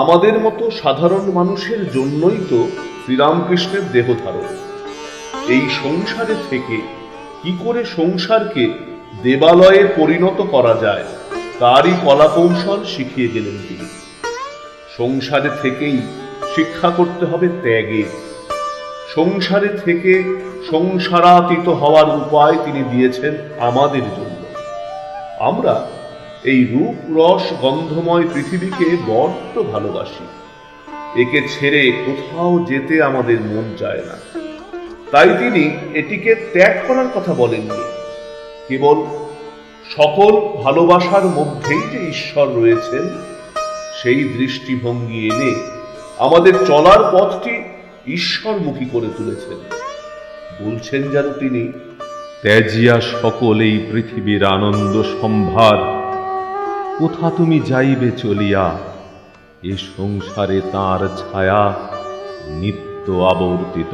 আমাদের মতো সাধারণ মানুষের জন্যই তো শ্রীরামকৃষ্ণের দেহ ধারণ। এই সংসারে থেকে কি করে সংসারকে দেবালয়ে পরিণত করা যায় তারই কলাকৌশল শিখিয়ে গেলেন তিনি। সংসারে থেকেই শিক্ষা করতে হবে ত্যাগের। সংসারে থেকে সংসারাতীত হওয়ার উপায় তিনি দিয়েছেন আমাদের জন্য। আমরা এই রূপ রস গন্ধময় পৃথিবীকে বড্ড ভালোবাসি। একে ছেড়ে কোথাও যেতে আমাদের মন চায় না। তাই তিনি এটিকে ত্যাগ করার কথা বলেননি। কেবল সকল ভালোবাসার মধ্যেই যে ঈশ্বর রয়েছেন সেই দৃষ্টিভঙ্গি এনে আমাদের চলার পথটি ঈশ্বরমুখী করে তুলেছেন। বলছেন যেন তিনি, ত্যাজিয়া সকল এই পৃথিবীর আনন্দ সম্ভার, কোথা তুমি যাইবে চলিয়া, এ সংসারে তাঁর ছায়া নিত্য আবর্তিত।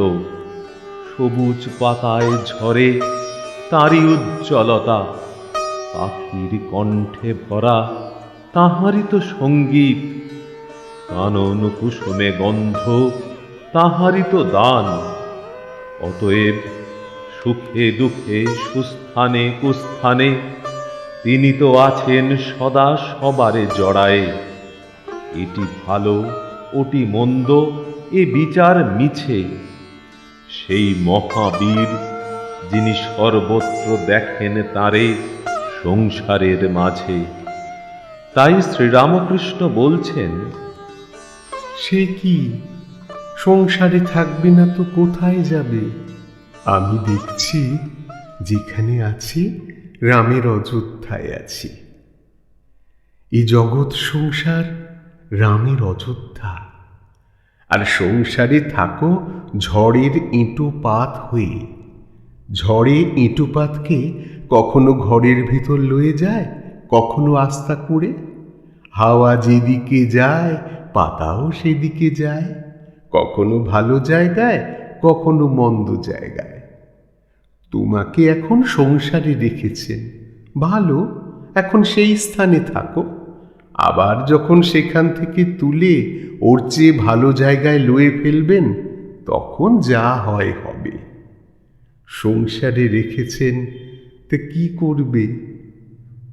সবুজ পাতায় ঝরে তাঁরই উজ্জ্বলতা, পাখির কণ্ঠে ভরা তাহারই তো সঙ্গীত, কানন কুসুমে গন্ধ তাহারই তো দান। অতএব সুখে দুঃখে সুস্থানে কুস্থানে তিনি তো আছেন সদা সবারে জড়ায়ে। এটি ভালো ওটি মন্দ এ বিচার মিছে, সেই মহাবীর যিনি সর্বত্র দেখেন তারে সংসারের মাঝে। তাই শ্রীরামকৃষ্ণ বলছেন, সে কি সংসারে থাকবে না তো কোথায় যাবে? আমি দেখছি যেখানে আছি রামের অযোধ্যায় আছি। এই জগৎ সংসার রামের অযোধ্যা। আর সংসারে থাকো ঝড়ের ইঁটুপাত হয়ে। ঝড়ে ইঁটুপাতকে কখনো ঘরের ভিতর লয়ে যায়, কখনো আস্থা করে। হাওয়া যেদিকে যায় পাতাও সেদিকে যায়, কখনো ভালো জায়গায় কখনো মন্দ জায়গায়। তোমাকে এখন সংসারে রেখেছেন, ভালো, এখন সেই স্থানে থাকো। আবার যখন সেখান থেকে তুলে ওর চেয়ে ভালো জায়গায় লয়ে ফেলবেন, তখন যা হয় হবে। সংসারে রেখেছেন তা কি করবে?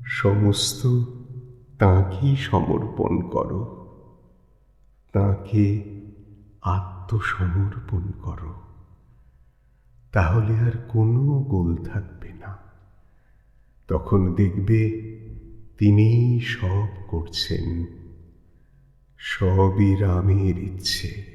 সমস্ত তাঁকেই সমর্পণ করো, তাঁকে আত্মসমর্পণ করো। তাহলে আর কোনো গোল থাকবে না। তখন দেখবে তিনিই সব করছেন, সবই রামের ইচ্ছে।